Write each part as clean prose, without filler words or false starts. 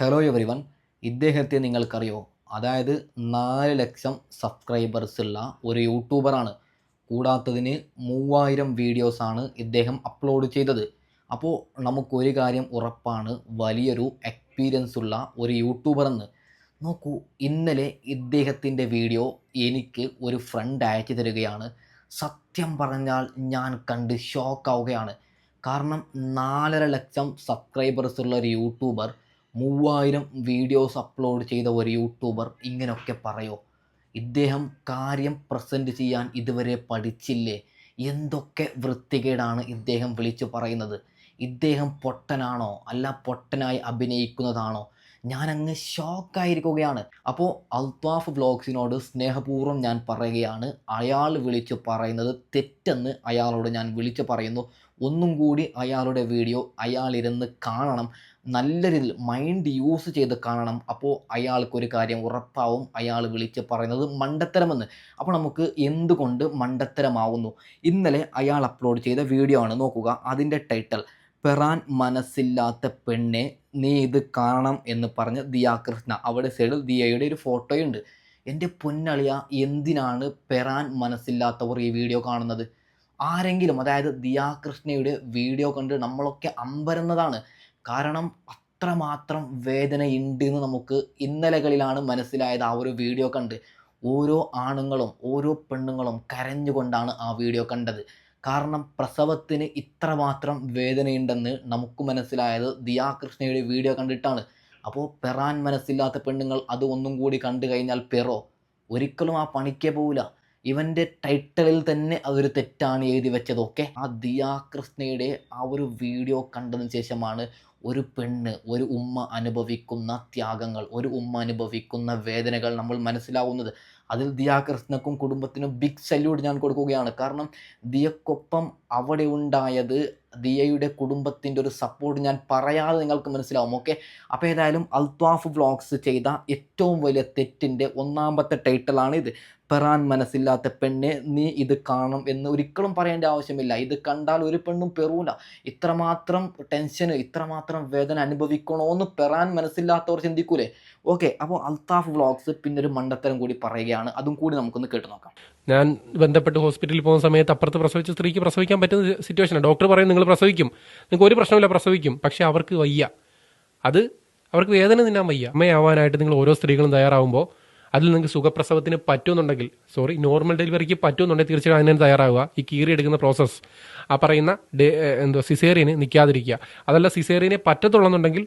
Hello everyone, ഇദ്ദേഹത്തെ നിങ്ങൾക്കറിയോ? അതായത് 4 ലക്ഷം സബ്സ്ക്രൈബേഴ്സുള്ള ഒരു യൂട്യൂബറാണ്. കൂടാത്തതിന് 3000 വീഡിയോസാണ് ഇദ്ദേഹം അപ്ലോഡ് ചെയ്തത്. അപ്പോൾ നമുക്കൊരു കാര്യം ഉറപ്പാണ്, വലിയൊരു എക്സ്പീരിയൻസ് ഉള്ള ഒരു യൂട്യൂബർ എന്ന്. നോക്കൂ, ഇന്നലെ ഇദ്ദേഹത്തിൻ്റെ വീഡിയോ എനിക്ക് ഒരു ഫ്രണ്ട് അയച്ചു തരികയാണ്. സത്യം പറഞ്ഞാൽ ഞാൻ കണ്ട് ഷോക്കാവുകയാണ്. കാരണം 4.5 ലക്ഷം സബ്സ്ക്രൈബേഴ്സുള്ള ഒരു യൂട്യൂബർ, 3000 വീഡിയോസ് അപ്ലോഡ് ചെയ്ത ഒരു യൂട്യൂബർ ഇങ്ങനെയൊക്കെ പറയോ? ഇദ്ദേഹം കാര്യം പ്രസൻറ്റ് ചെയ്യാൻ ഇതുവരെ പഠിച്ചില്ലേ? എന്തൊക്കെ വൃത്തികേടാണ് ഇദ്ദേഹം വിളിച്ചു പറയുന്നത്? ഇദ്ദേഹം പൊട്ടനാണോ അല്ല പൊട്ടനായി അഭിനയിക്കുന്നതാണോ? ഞാനങ്ങ് ഷോക്കായിരിക്കുകയാണ്. അപ്പോൾ അൽത്താഫ് വ്ളോഗ്സിനോട് സ്നേഹപൂർവ്വം ഞാൻ പറയുകയാണ്, അയാൾ വിളിച്ചു പറയുന്നത് തെറ്റെന്ന് അയാളോട് ഞാൻ വിളിച്ചു പറയുന്നു. ഒന്നും കൂടി അയാളുടെ വീഡിയോ അയാളിരുന്ന് കാണണം, നല്ല രീതിയിൽ മൈൻഡ് യൂസ് ചെയ്ത് കാണണം. അപ്പോൾ അയാൾക്കൊരു കാര്യം ഉറപ്പാവും, അയാൾ വിളിച്ച് പറയുന്നത് മണ്ടത്തരമെന്ന്. അപ്പോൾ നമുക്ക് എന്തുകൊണ്ട് മണ്ടത്തരമാവുന്നു? ഇന്നലെ അയാൾ അപ്ലോഡ് ചെയ്ത വീഡിയോ ആണ്, നോക്കുക. അതിൻ്റെ ടൈറ്റിൽ പെറാൻ മനസ്സില്ലാത്ത പെണ്ണെ നീ ഇത് കാണണം എന്ന് പറഞ്ഞ് ദിയാകൃഷ്ണ. അവിടെ സൈഡിൽ ദിയയുടെ ഒരു ഫോട്ടോയുണ്ട്. എൻ്റെ പൊന്നളിയ, എന്തിനാണ് പെറാൻ മനസ്സില്ലാത്തവർ ഈ വീഡിയോ കാണുന്നത്? ആരെങ്കിലും, അതായത് ദിയാകൃഷ്ണയുടെ വീഡിയോ കണ്ട് നമ്മളൊക്കെ അമ്പരന്നതാണ്. കാരണം അത്രമാത്രം വേദനയുണ്ട് എന്ന് നമുക്ക് ഇന്നലകളിലാണ് മനസ്സിലായത്. ആ ഒരു വീഡിയോ കണ്ട് ഓരോ ആണുങ്ങളും ഓരോ പെണ്ണുങ്ങളും കരഞ്ഞുകൊണ്ടാണ് ആ വീഡിയോ കണ്ടത്. കാരണം പ്രസവത്തിന് ഇത്രമാത്രം വേദനയുണ്ടെന്ന് നമുക്ക് മനസ്സിലായത് ദിയാകൃഷ്ണയുടെ വീഡിയോ കണ്ടിട്ടാണ്. അപ്പോൾ പെറാൻ മനസ്സില്ലാത്ത പെണ്ണുങ്ങൾ അത് ഒന്നും കൂടി കണ്ടു കഴിഞ്ഞാൽ പെറോ ഒരിക്കലും ആ പണിക്കേ പോവില്ല. ഇവൻ്റെ ടൈറ്റിലിൽ തന്നെ അതൊരു തെറ്റാണ് എഴുതി വെച്ചത്. ഓക്കെ, ആ ദിയാകൃഷ്ണയുടെ ആ ഒരു വീഡിയോ കണ്ടതിന് ശേഷമാണ് ഒരു പെണ്ണ്, ഒരു ഉമ്മ അനുഭവിക്കുന്ന ത്യാഗങ്ങൾ, ഒരു ഉമ്മ അനുഭവിക്കുന്ന വേദനകൾ നമ്മൾ മനസ്സിലാവുന്നത്. അതിൽ ദിയാകൃഷ്ണക്കും കുടുംബത്തിനും ബിഗ് സല്യൂട്ട് ഞാൻ കൊടുക്കുകയാണ്. കാരണം ദിയക്കൊപ്പം അവിടെ ഉണ്ടായത്, ദിയയുടെ കുടുംബത്തിൻ്റെ ഒരു സപ്പോർട്ട് ഞാൻ പറയാതെ നിങ്ങൾക്ക് മനസ്സിലാവും. ഓക്കെ, അപ്പോൾ ഏതായാലും അൽത്താഫ് വ്ളോഗ്സ് ചെയ്ത ഏറ്റവും വലിയ തെറ്റിൻ്റെ ഒന്നാമത്തെ ടൈറ്റിലാണ് ഇത്. പെറാൻ മനസ്സില്ലാത്ത പെണ്ണെ നീ ഇത് കാണണം എന്ന് ഒരിക്കലും പറയേണ്ട ആവശ്യമില്ല. ഇത് കണ്ടാൽ ഒരു പെണ്ണും പെറൂല. ഇത്രമാത്രം ടെൻഷന്, ഇത്രമാത്രം വേദന അനുഭവിക്കണോ എന്ന് പെറാൻ മനസ്സില്ലാത്തവർ ചിന്തിക്കൂലേ? ഓക്കെ, അപ്പോൾ അൽത്താഫ് വ്ളോഗ്സ് പിന്നെ ഒരു മണ്ടത്തരം കൂടി പറയുകയാണ്. അതും കൂടി നമുക്കൊന്ന് കേട്ട് നോക്കാം. ഞാൻ ബന്ധപ്പെട്ട് ഹോസ്പിറ്റലിൽ പോകുന്ന സമയത്ത് അപ്പുറത്ത് പ്രസവിച്ച സ്ത്രീക്ക് പ്രസവിക്കാൻ പറ്റുന്ന സിറ്റുവേഷനാണ്. ഡോക്ടർ പറയും നിങ്ങൾ പ്രസവിക്കും, നിങ്ങൾക്ക് ഒരു പ്രശ്നമില്ല, പ്രസവിക്കും. പക്ഷെ അവർക്ക് വയ്യ, അത് അവർക്ക് വേദന തിന്നാൻ വയ്യ. അമ്മയാവാനായിട്ട് നിങ്ങൾ ഓരോ സ്ത്രീകളും തയ്യാറാവുമ്പോൾ അതിൽ നിങ്ങൾക്ക് സുഖപ്രസവത്തിന് പറ്റുമെന്നുണ്ടെങ്കിൽ, നോർമൽ ഡെലിവറിക്ക് പറ്റുമെന്നുണ്ടെങ്കിൽ തീർച്ചയായും അതിന് തയ്യാറാവുക. ഈ കീറിയെടുക്കുന്ന പ്രോസസ്സ്, ആ പറയുന്ന സിസേറിയന് നിൽക്കാതിരിക്കുക. അതല്ല സിസേറിയനെ പറ്റത്തുള്ളെന്നുണ്ടെങ്കിൽ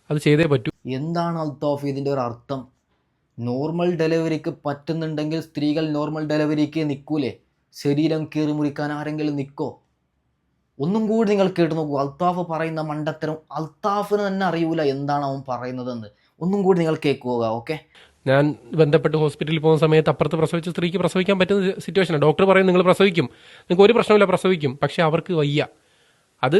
അത് ചെയ്തേ പറ്റൂ. എന്താണ് അൽത്താഫ് ഇതിൻ്റെ ഒരു അർത്ഥം? നോർമൽ ഡെലിവറിക്ക് പറ്റുന്നുണ്ടെങ്കിൽ സ്ത്രീകൾ നോർമൽ ഡെലിവറിക്ക് നിൽക്കൂലേ? ശരീരം കീറി മുറിക്കാൻ ആരെങ്കിലും നിൽക്കോ? ഒന്നും കൂടി നിങ്ങൾ കേട്ട് നോക്കൂ. അൽത്താഫ് പറയുന്ന മണ്ടത്തരം അൽത്താഫിന് തന്നെ അറിയൂല എന്താണ് അവൻ പറയുന്നതെന്ന്. ഒന്നും കൂടി നിങ്ങൾ കേൾക്കുക. ഓക്കെ, ഞാൻ ബന്ധപ്പെട്ട് ഹോസ്പിറ്റലിൽ പോകുന്ന സമയത്ത് അപ്പുറത്ത് പ്രസവിച്ച സ്ത്രീക്ക് പ്രസവിക്കാൻ പറ്റുന്ന സിറ്റുവേഷനാണ്. ഡോക്ടർ പറയും നിങ്ങൾ പ്രസവിക്കും, നിങ്ങൾക്ക് ഒരു പ്രശ്നമില്ല, പ്രസവിക്കും. പക്ഷെ അവർക്ക് വയ്യ, അത്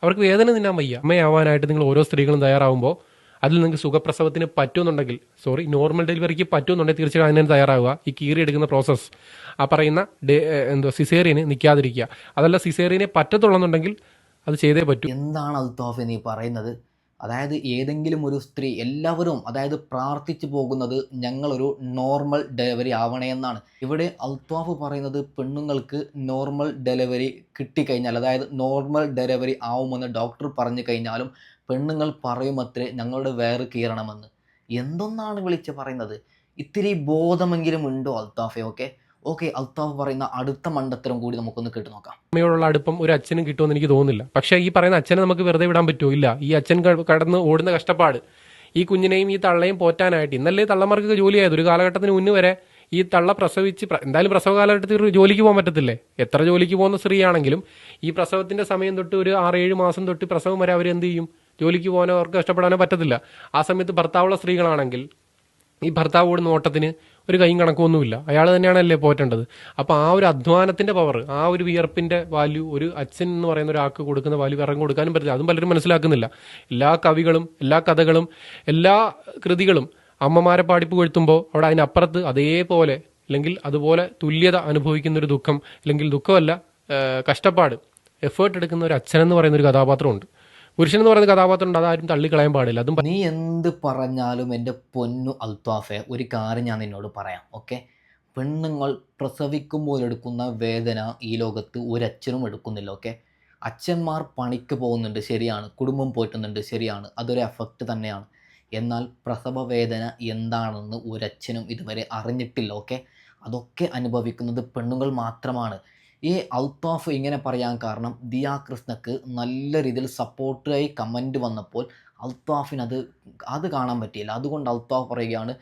അവർക്ക് വേദന തിന്നാൻ വയ്യ. അമ്മയാവാനായിട്ട് നിങ്ങൾ ഓരോ സ്ത്രീകളും തയ്യാറാവുമ്പോൾ അതിൽ നിങ്ങൾക്ക് സുഖപ്രസവത്തിന് പറ്റുമെന്നുണ്ടെങ്കിൽ, നോർമൽ ഡെലിവറിക്ക് പറ്റുമെന്നുണ്ടെങ്കിൽ തീർച്ചയായും അതിന് തയ്യാറാവുക. ഈ കീറിയെടുക്കുന്ന പ്രോസസ്സ്, ആ പറയുന്ന സിസേറിയന് നിൽക്കാതിരിക്കുക. അതല്ല സിസേറിയനെ പറ്റത്തുള്ളെന്നുണ്ടെങ്കിൽ അത് ചെയ്തേ പറ്റൂ. എന്താണ് അൽത്താഫ് നീ പറയുന്നത്? അതായത് ഏതെങ്കിലും ഒരു സ്ത്രീ, എല്ലാവരും അതായത് പ്രാർത്ഥിച്ചു പോകുന്നത് ഞങ്ങളൊരു നോർമൽ ഡെലിവറി ആവണേ എന്നാണ്. ഇവിടെ അൽത്താഫ് പറയുന്നത് പെണ്ണുങ്ങൾക്ക് നോർമൽ ഡെലിവറി കിട്ടിക്കഴിഞ്ഞാൽ, അതായത് നോർമൽ ഡെലിവറി ആവുമെന്ന് ഡോക്ടർ പറഞ്ഞു കഴിഞ്ഞാലും പെണ്ണുങ്ങൾ പറയുമത്രേ ഞങ്ങളുടെ വയറ് കീറണമെന്ന്. എന്തൊന്നാണ് വിളിച്ച് പറയുന്നത്? ഇത്തിരി ബോധമെങ്കിലും ഉണ്ടോ അൽത്താഫെ? ഓക്കെ, അൽത്താഫ് പറയുന്ന അടുത്ത മണ്ടത്തരം കൂടി നമുക്കൊന്ന് കേട്ട് നോക്കാം. അമ്മയോടുള്ള അടുപ്പം ഒരു അച്ഛനും കിട്ടുമെന്ന് എനിക്ക് തോന്നുന്നില്ല. പക്ഷേ ഈ പറയുന്ന അച്ഛനെ നമുക്ക് വെറുതെ വിടാൻ പറ്റുമോ? ഇല്ല. ഈ അച്ഛൻ കടന്ന് ഓടുന്ന കഷ്ടപ്പാട്, ഈ കുഞ്ഞിനെയും ഈ തള്ളയും പോറ്റാനായിട്ട്, ഇന്നല്ലേ തള്ളമാർക്ക് ജോലിയായത്. ഒരു കാലഘട്ടത്തിന് മുന്നേ വരെ ഈ തള്ള പ്രസവിച്ച്, എന്തായാലും പ്രസവ കാലഘട്ടത്തിൽ ജോലിക്ക് പോകാൻ പറ്റത്തില്ലേ? എത്ര ജോലിക്ക് പോകുന്ന സ്ത്രീയാണെങ്കിലും ഈ പ്രസവത്തിന്റെ സമയം തൊട്ട് ഒരു 6-7 മാസം തൊട്ട് പ്രസവം വരെ അവരെന്ത് ചെയ്യും? ജോലിക്ക് പോകാനോ അവർക്ക് കഷ്ടപ്പെടാനോ പറ്റത്തില്ല. ആ സമയത്ത് ഭർത്താവുള്ള സ്ത്രീകളാണെങ്കിൽ ഈ ഭർത്താവ് ഓടുന്ന ഓട്ടത്തിന് ഒരു കൈയും കണക്കൊന്നുമില്ല, അയാൾ തന്നെയാണല്ലേ പോറ്റേണ്ടത്. അപ്പോൾ ആ ഒരു അധ്വാനത്തിന്റെ പവർ, ആ ഒരു വിയർപ്പിന്റെ വാല്യൂ ഒരു അച്ഛൻ എന്ന് പറയുന്ന ഒരാൾക്ക് കൊടുക്കുന്ന വാല്യൂ ഇറങ്ങി കൊടുക്കാനും പറ്റില്ല. അതും പലരും മനസ്സിലാക്കുന്നില്ല. എല്ലാ കവികളും എല്ലാ കഥകളും എല്ലാ കൃതികളും അമ്മമാരെ പാടിപ്പുകഴ്ത്തുമ്പോൾ അവിടെ അതിനപ്പുറത്ത് അതേപോലെ അല്ലെങ്കിൽ അതുപോലെ തുല്യത അനുഭവിക്കുന്ന ഒരു ദുഃഖം, അല്ലെങ്കിൽ ദുഃഖമല്ല, കഷ്ടപ്പാട്, എഫേർട്ട് എടുക്കുന്ന ഒരു അച്ഛനെന്ന് പറയുന്ന ഒരു കഥാപാത്രമുണ്ട്. പുരുഷൻ എന്ന് പറയുന്ന കഥാപാത്രം ഉണ്ട്, അതാരും തള്ളിക്കളയാൻ പാടില്ല. അതും നീ എന്ത് പറഞ്ഞാലും എൻ്റെ പൊന്നു അൽത്താഫെ ഒരു കാര്യം ഞാൻ നിന്നോട് പറയാം. ഓക്കെ, പെണ്ണുങ്ങൾ പ്രസവിക്കുമ്പോൾ എടുക്കുന്ന വേദന ഈ ലോകത്ത് ഒരച്ഛനും എടുക്കുന്നില്ല. ഓക്കെ, അച്ഛന്മാർ പണിക്ക് പോകുന്നുണ്ട് ശരിയാണ്, കുടുംബം പോറ്റുന്നുണ്ട് ശരിയാണ്, അതൊരു എഫക്റ്റ് തന്നെയാണ്. എന്നാൽ പ്രസവ വേദന എന്താണെന്ന് ഒരച്ഛനും ഇതുവരെ അറിഞ്ഞിട്ടില്ല. ഓക്കെ, അതൊക്കെ അനുഭവിക്കുന്നത് പെണ്ണുങ്ങൾ മാത്രമാണ്. ഈ അൽത്താഫ് ഇങ്ങനെ പറയാൻ കാരണം ദിയ കൃഷ്ണക്ക് നല്ല രീതിയിൽ സപ്പോർട്ടായി കമൻറ്റ് വന്നപ്പോൾ അൽത്താഫിനത് അത് കാണാൻ പറ്റിയില്ല. അതുകൊണ്ട് അൽത്താഫ് പറയുകയാണ്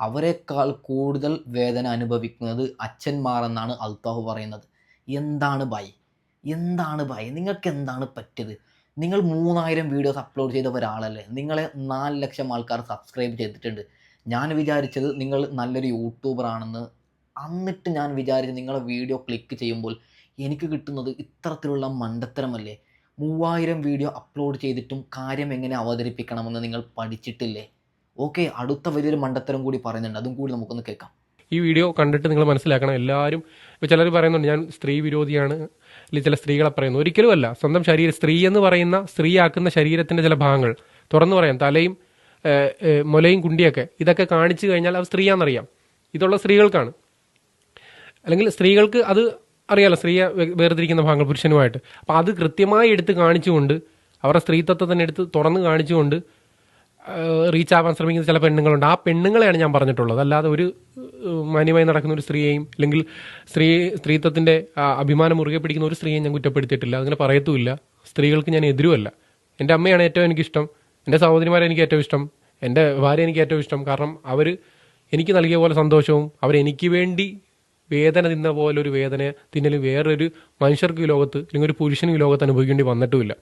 അവരെക്കാൾ കൂടുതൽ വേദന അനുഭവിക്കുന്നത് അച്ഛന്മാരെന്നാണ് അൽത്താഫ് പറയുന്നത്. എന്താണ് ഭായ്, എന്താണ് ഭായ്, നിങ്ങൾക്ക് എന്താണ് പറ്റിയത്? നിങ്ങൾ 3000 വീഡിയോസ് അപ്ലോഡ് ചെയ്ത ഒരാളല്ലേ, നിങ്ങളെ 4 ലക്ഷം ആൾക്കാർ സബ്സ്ക്രൈബ് ചെയ്തിട്ടുണ്ട്. ഞാൻ വിചാരിച്ചത് നിങ്ങൾ നല്ലൊരു യൂട്യൂബറാണെന്ന്. എന്നിട്ട് ഞാൻ വിചാരിച്ചു നിങ്ങളെ വീഡിയോ ക്ലിക്ക് ചെയ്യുമ്പോൾ എനിക്ക് കിട്ടുന്നത് ഇത്തരത്തിലുള്ള മണ്ടത്തരമല്ലേ? 3000 വീഡിയോ അപ്ലോഡ് ചെയ്തിട്ടും കാര്യം എങ്ങനെ അവതരിപ്പിക്കണമെന്ന് നിങ്ങൾ പഠിച്ചിട്ടില്ലേ? ഓക്കെ, അടുത്ത വലിയൊരു മണ്ടത്തരം കൂടി പറയുന്നുണ്ട്, അതും കൂടി നമുക്കൊന്ന് കേൾക്കാം. ഈ വീഡിയോ കണ്ടിട്ട് നിങ്ങൾ മനസ്സിലാക്കണം. എല്ലാവരും ഇപ്പോൾ ചിലർ പറയുന്നുണ്ട് ഞാൻ സ്ത്രീ വിരോധിയാണ്, അല്ലെങ്കിൽ ചില സ്ത്രീകളെ പറയുന്നു. ഒരിക്കലുമല്ല. സ്വന്തം ശരീരം, സ്ത്രീ എന്ന് പറയുന്ന സ്ത്രീയാക്കുന്ന ശരീരത്തിൻ്റെ ചില ഭാഗങ്ങൾ തുറന്നു പറയാം. തലയും മുലയും കുണ്ടിയൊക്കെ ഇതൊക്കെ കാണിച്ചു കഴിഞ്ഞാൽ അത് സ്ത്രീയാണെന്നറിയാം. ഇതുള്ള സ്ത്രീകൾക്കാണ്. അല്ലെങ്കിൽ സ്ത്രീകൾക്ക് അത് അറിയാലോ, സ്ത്രീയെ വേർതിരിക്കുന്ന ഭാഗങ്ങൾ പുരുഷനുമായിട്ട്. അപ്പോൾ അത് കൃത്യമായി എടുത്ത് കാണിച്ചുകൊണ്ട് അവരുടെ സ്ത്രീത്വത്തെ തന്നെ എടുത്ത് തുറന്ന് കാണിച്ചുകൊണ്ട് റീച്ച് ആവാൻ ശ്രമിക്കുന്ന ചില പെണ്ണുങ്ങളുണ്ട്. ആ പെണ്ണുങ്ങളെയാണ് ഞാൻ പറഞ്ഞിട്ടുള്ളത്. അല്ലാതെ ഒരു മാന്യമായി നടക്കുന്ന ഒരു സ്ത്രീയെയും അല്ലെങ്കിൽ സ്ത്രീത്വത്തിൻ്റെ അഭിമാനം മുറുകെ പിടിക്കുന്ന ഒരു സ്ത്രീയെയും ഞാൻ കുറ്റപ്പെടുത്തിയിട്ടില്ല, അങ്ങനെ പറയത്തുമില്ല. സ്ത്രീകൾക്ക് ഞാൻ എതിരുമല്ല. എൻ്റെ അമ്മയാണ് ഏറ്റവും എനിക്കിഷ്ടം, എൻ്റെ സഹോദരിമാരെ എനിക്ക് ഏറ്റവും ഇഷ്ടം, എൻ്റെ ഭാര്യ എനിക്ക് ഏറ്റവും ഇഷ്ടം. കാരണം അവർ എനിക്ക് നൽകിയ പോലെ സന്തോഷവും അവരെനിക്ക് വേണ്ടി വേദന തിന്ന പോലെ ഒരു വേദന തിന്നലും വേറൊരു മനുഷ്യർക്ക് ഈ ലോകത്ത് അല്ലെങ്കിൽ ഒരു പുരുഷനും ഈ ലോകത്ത് അനുഭവിക്കേണ്ടി വന്നിട്ടുമില്ല.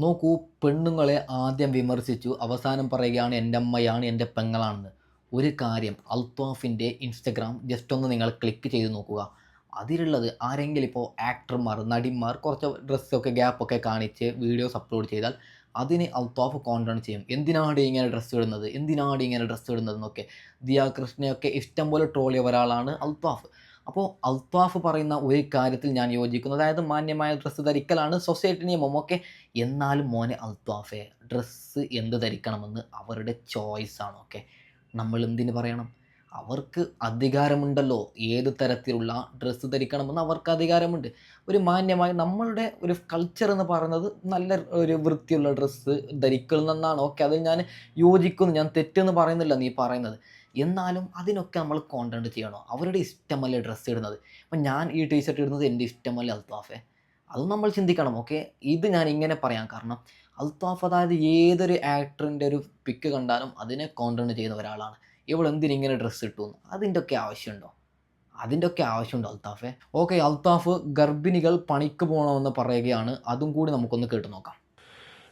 നോക്കൂ, പെണ്ണുങ്ങളെ ആദ്യം വിമർശിച്ചു, അവസാനം പറയുകയാണ് എൻ്റെ അമ്മയാണ്, എൻ്റെ പെങ്ങളാണെന്ന്. ഒരു കാര്യം, അൽത്താഫിൻ്റെ ഇൻസ്റ്റഗ്രാം ജസ്റ്റ് ഒന്ന് നിങ്ങൾ ക്ലിക്ക് ചെയ്ത് നോക്കുക. അതിലുള്ളത് ആരെങ്കിലും ഇപ്പോൾ ആക്ടർമാർ, നടിമാർ കുറച്ച് ഡ്രസ്സൊക്കെ ഗ്യാപ്പൊക്കെ കാണിച്ച് വീഡിയോസ് അപ്ലോഡ് ചെയ്താൽ അതിന് അൽത്താഫ് കോണ്ടൺ ചെയ്യും. എന്തിനാണ് ഇങ്ങനെ ഡ്രസ്സ് ഇടുന്നത്, എന്തിനാണ് ഇങ്ങനെ ഡ്രസ്സ് ഇടുന്നത് എന്നൊക്കെ. ദിയ കൃഷ്ണയൊക്കെ ഇഷ്ടം പോലെ ട്രോൾ ചെയ്ത ഒരാളാണ് അൽത്താഫ്. അപ്പോൾ അൽത്താഫ് പറയുന്ന ഒരു കാര്യത്തിൽ ഞാൻ യോജിക്കുന്നു, അതായത് മാന്യമായ ഡ്രസ്സ് ധരിക്കലാണ് സൊസൈറ്റി നിയമം. ഓക്കെ, എന്നാലും മോനെ അൽത്താഫെ, ഡ്രസ്സ് എന്ത് ധരിക്കണമെന്ന് അവരുടെ ചോയ്സാണ്. ഓക്കെ, നമ്മൾ എന്തിന് പറയണം? അവർക്ക് അധികാരമുണ്ടല്ലോ, ഏത് തരത്തിലുള്ള ഡ്രസ്സ് ധരിക്കണമെന്ന് അവർക്ക് അധികാരമുണ്ട്. ഒരു മാന്യമായി നമ്മളുടെ ഒരു കൾച്ചർ എന്ന് പറയുന്നത് നല്ല ഒരു വൃത്തിയുള്ള ഡ്രസ്സ് ധരിക്കണമെന്നാണ്. ഓക്കെ, അതിൽ ഞാൻ യോജിക്കുന്നു, ഞാൻ തെറ്റെന്ന് പറയുന്നില്ല നീ പറയുന്നത്. എന്നാലും അതിനൊക്കെ നമ്മൾ കോണ്ടന്റ് ചെയ്യണോ? അവരുടെ ഇഷ്ടമല്ലേ ഡ്രസ്സ് ഇടുന്നത്. അപ്പം ഞാൻ ഈ ടീഷർട്ട് ഇടുന്നത് എൻ്റെ ഇഷ്ടമല്ലേ അൽത്താഫെ? അതും നമ്മൾ ചിന്തിക്കണം. ഓക്കെ, ഇത് ഞാൻ ഇങ്ങനെ പറയാൻ കാരണം അൽത്താഫ് അതായത് ഏതൊരു ആക്ടറിൻ്റെ ഒരു പിക്ക് കണ്ടാലും അതിനെ കോണ്ടന്റ് ചെയ്യുന്ന ഒരാളാണ്. ഇവളെന്തിനിങ്ങനെ ഡ്രസ്സ് ഇട്ടു എന്ന്, അതിൻ്റെ ഒക്കെ ആവശ്യമുണ്ടോ? അതിൻ്റെ ഒക്കെ ആവശ്യമുണ്ടോ അൽത്താഫെ? ഓക്കെ, അൽത്താഫ് ഗർഭിണികൾ പണിക്ക് പോകണമെന്ന് പറയുകയാണ്, അതും കൂടി നമുക്കൊന്ന് കേട്ട് നോക്കാം.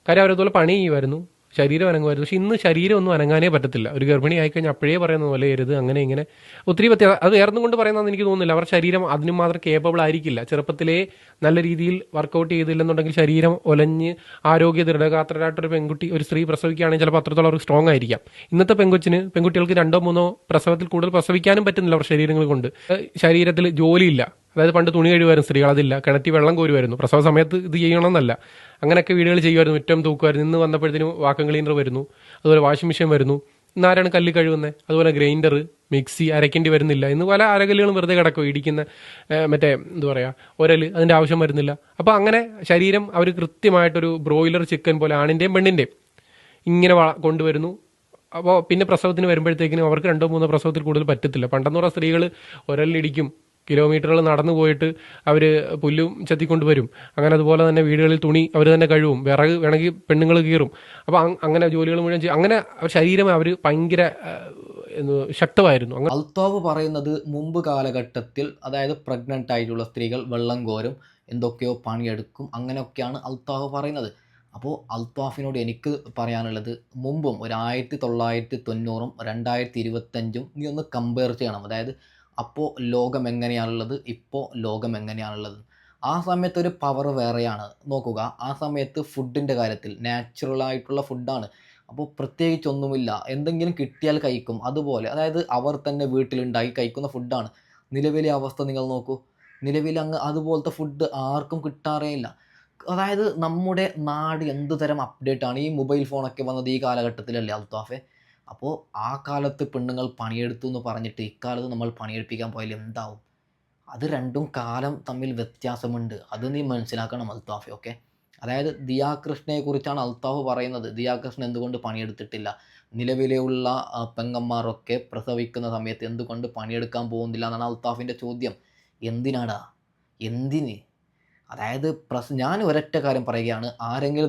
കാര്യം അവരതുപോലെ പണി ചെയ്യുമായിരുന്നു, ശരീരം അനങ്ങുമായിരുന്നു. പക്ഷെ ഇന്ന് ശരീരം ഒന്നും അനങ്ങാനേ പറ്റത്തില്ല. ഒരു ഗർഭിണി ആയിക്കഴിഞ്ഞാൽ അപ്പോഴേ പറയുന്ന പോലെ എരുത്, അങ്ങനെ ഇങ്ങനെ ഒത്തിരി അത് വേർന്നും കൊണ്ട് പറയുന്നതെന്ന് എനിക്ക് തോന്നുന്നില്ല. അവരുടെ ശരീരം അതിന് മാത്രം കേപ്പബിൾ ആയിരിക്കില്ല. ചെറുപ്പത്തിലേ നല്ല രീതിയിൽ വർക്കൗട്ട് ചെയ്തില്ലെന്നുണ്ടെങ്കിൽ ശരീരം ഒലഞ്ഞ് ആരോഗ്യ ദൃഢഗാത്രരായിട്ടൊരു പെൺകുട്ടി, ഒരു സ്ത്രീ പ്രസവിക്കുകയാണെങ്കിൽ ചിലപ്പോൾ അത്രത്തോളം അവർക്ക് സ്ട്രോങ് ആയിരിക്കാം. ഇന്നത്തെ പെൺകുട്ടികൾക്ക് 2-3 പ്രസവത്തിൽ കൂടുതൽ പ്രസവിക്കാനും പറ്റുന്നില്ല അവരുടെ ശരീരങ്ങൾ കൊണ്ട്. ശരീരത്തിൽ ജോലിയില്ല. അതായത് പണ്ട് തുണി കഴിവായിരുന്നു സ്ത്രീകൾ, അതില്ല. കിണറ്റി വെള്ളം കോരുമായിരുന്നു. പ്രസവ സമയത്ത് ഇത് ചെയ്യണമെന്നല്ല, അങ്ങനെയൊക്കെ വീടുകൾ ചെയ്യുമായിരുന്നു. മുറ്റം തൂക്കുമായിരുന്നു. ഇന്ന് വന്നപ്പോഴത്തേനും വാക്വം ക്ലീനർ വരുന്നു, അതുപോലെ വാഷിംഗ് മെഷീൻ വരുന്നു. ഇന്ന് ആരാണ് കല്ല് കഴുകുന്നത്? അതുപോലെ ഗ്രൈൻഡർ, മിക്സി, അരയ്ക്കേണ്ടി വരുന്നില്ല. ഇന്ന് പല അരകല്ലുകളും വെറുതെ കിടക്കും, ഇടിക്കുന്ന മറ്റേ എന്താ പറയുക ഒരൽ, അതിൻ്റെ ആവശ്യം വരുന്നില്ല. അപ്പോൾ അങ്ങനെ ശരീരം അവർ കൃത്യമായിട്ടൊരു ബ്രോയിലർ ചിക്കൻ പോലെ ആണിൻ്റെയും പെണ്ണിൻ്റെയും ഇങ്ങനെ കൊണ്ടുവരുന്നു. അപ്പോൾ പിന്നെ പ്രസവത്തിന് വരുമ്പോഴത്തേക്കിനും അവർക്ക് 2-3 പ്രസവത്തിൽ കൂടുതൽ പറ്റത്തില്ല. പണ്ടെന്ന് പറഞ്ഞാൽ സ്ത്രീകൾ ഒരലിടിക്കും, കിലോമീറ്ററുകൾ നടന്നു പോയിട്ട് അവർ പുല്ലും ചെത്തിക്കൊണ്ട് വരും. അങ്ങനെ അതുപോലെ തന്നെ വീടുകളിൽ തുണി അവർ തന്നെ കഴുകും, വിറക് വേണമെങ്കിൽ പെണ്ണുങ്ങൾ കീറും. അപ്പോൾ അങ്ങനെ ജോലികൾ മുഴുവൻ ചെയ്യും. അങ്ങനെ ശരീരം അവർ ഭയങ്കര ശക്തമായിരുന്നു. അൽത്താഫ് പറയുന്നത് മുമ്പ് കാലഘട്ടത്തിൽ, അതായത് പ്രഗ്നൻ്റ് ആയിട്ടുള്ള സ്ത്രീകൾ വെള്ളം കോരും, എന്തൊക്കെയോ പണിയെടുക്കും, അങ്ങനെയൊക്കെയാണ് അൽത്താഫ് പറയുന്നത്. അപ്പോൾ അൽത്താഫിനോട് എനിക്ക് പറയാനുള്ളത്, മുമ്പും ഒരു 1990-ഉം 2025-ഉം നീ ഒന്ന് കമ്പയർ ചെയ്യണം. അതായത് അപ്പോൾ ലോകം എങ്ങനെയാണുള്ളത്, ഇപ്പോൾ ലോകം എങ്ങനെയാണുള്ളത്. ആ സമയത്ത് ഒരു പവർ വേറെയാണ്. നോക്കുക, ആ സമയത്ത് ഫുഡിൻ്റെ കാര്യത്തിൽ നാച്ചുറലായിട്ടുള്ള ഫുഡാണ്. അപ്പോൾ പ്രത്യേകിച്ചൊന്നുമില്ല, എന്തെങ്കിലും കിട്ടിയാൽ കഴിക്കും. അതുപോലെ അതായത് അവർ തന്നെ വീട്ടിലുണ്ടാക്കി കഴിക്കുന്ന ഫുഡാണ്. നിലവിലെ അവസ്ഥ നിങ്ങൾ നോക്കൂ, നിലവിൽ അങ്ങ് അതുപോലത്തെ ഫുഡ് ആർക്കും കിട്ടാറേ ഇല്ല. അതായത് നമ്മുടെ നാട് എന്ത് തരം അപ്ഡേറ്റ് ആണ്. ഈ മൊബൈൽ ഫോണൊക്കെ വന്നത് ഈ കാലഘട്ടത്തിലല്ലേ അൽത്താഫെ. അപ്പോൾ ആ കാലത്ത് പെണ്ണുങ്ങൾ പണിയെടുത്തു എന്ന് പറഞ്ഞിട്ട് ഇക്കാലത്ത് നമ്മൾ പണിയെടുപ്പിക്കാൻ പോയാൽ എന്താവും? അത് രണ്ടും കാലം തമ്മിൽ വ്യത്യാസമുണ്ട്. അത് നീ മനസ്സിലാക്കണം അൽത്താഫെ. ഓക്കെ. അതായത് ദിയാകൃഷ്ണയെക്കുറിച്ചാണ് അൽത്താഫ് പറയുന്നത്. ദിയാകൃഷ്ണ എന്തുകൊണ്ട് പണിയെടുത്തിട്ടില്ല? നിലവിലുള്ള പെങ്ങന്മാരൊക്കെ പ്രസവിക്കുന്ന സമയത്ത് എന്തുകൊണ്ട് പണിയെടുക്കാൻ പോകുന്നില്ല എന്നാണ് അൽത്താഫിൻ്റെ ചോദ്യം. എന്തിനാടാ? എന്തിന്? അതായത് ഞാൻ ഒരൊറ്റ കാര്യം പറയുകയാണ്.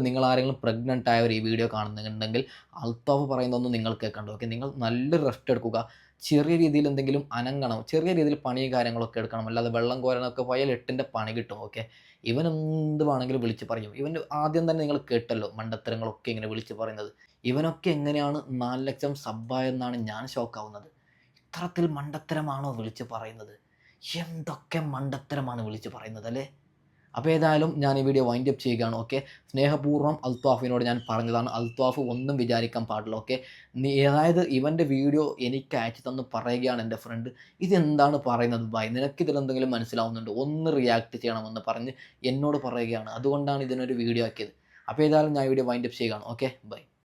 നിങ്ങളാരെങ്കിലും പ്രഗ്നൻ്റ് ആയവർ ഈ വീഡിയോ കാണുന്നുണ്ടെങ്കിൽ അൽത്താഫ് പറയുന്നതൊന്നും നിങ്ങൾ കേൾക്കണ്ട. ഓക്കെ. നിങ്ങൾ നല്ലൊരു റെസ്റ്റ് എടുക്കുക. ചെറിയ രീതിയിൽ എന്തെങ്കിലും അനങ്ങണം. ചെറിയ രീതിയിൽ പണിയും കാര്യങ്ങളൊക്കെ എടുക്കണം. അല്ലാതെ വെള്ളം കോരാനൊക്കെ പോയാൽ 8ൻ്റെ പണി കിട്ടും. ഓക്കെ. ഇവൻ എന്ത് വേണമെങ്കിലും വിളിച്ച് പറയും. ഇവൻ്റെ ആദ്യം തന്നെ നിങ്ങൾ കേട്ടല്ലോ മണ്ടത്തരങ്ങളൊക്കെ ഇങ്ങനെ വിളിച്ച് പറയുന്നത്. ഇവനൊക്കെ എങ്ങനെയാണ് 4 ലക്ഷം സബ്ബായെന്നാണ് ഞാൻ ഷോക്കാവുന്നത്. ഇത്തരത്തിൽ മണ്ടത്തരമാണോ വിളിച്ച് പറയുന്നത്? എന്തൊക്കെ മണ്ടത്തരമാണ് വിളിച്ച് പറയുന്നത് അല്ലേ? അപ്പോൾ ഏതായാലും ഞാൻ ഈ വീഡിയോ വൈൻഡ് അപ്പ് ചെയ്യുകയാണ്. ഓക്കെ. സ്നേഹപൂർവ്വം അൽത്താഫിനോട് ഞാൻ പറഞ്ഞതാണ്. അൽത്താഫ് ഒന്നും വിചാരിക്കാൻ പാടില്ല. ഓക്കെ. അതായത് ഇവൻ്റെ വീഡിയോ എനിക്ക് അയച്ചു തന്ന് പറയുകയാണ് എൻ്റെ ഫ്രണ്ട്, ഇതെന്താണ് പറയുന്നത് ബൈ, നിനക്കിതിലെന്തെങ്കിലും മനസ്സിലാവുന്നുണ്ട്, ഒന്ന് റിയാക്ട് ചെയ്യണമെന്ന് പറഞ്ഞ് എന്നോട് പറയുകയാണ്. അതുകൊണ്ടാണ് ഇതിനൊരു വീഡിയോ ആക്കിയത്. അപ്പോൾ ഏതായാലും ഞാൻ വീഡിയോ വൈൻഡ് അപ്പ് ചെയ്യുകയാണ്. ഓക്കെ. ബൈ.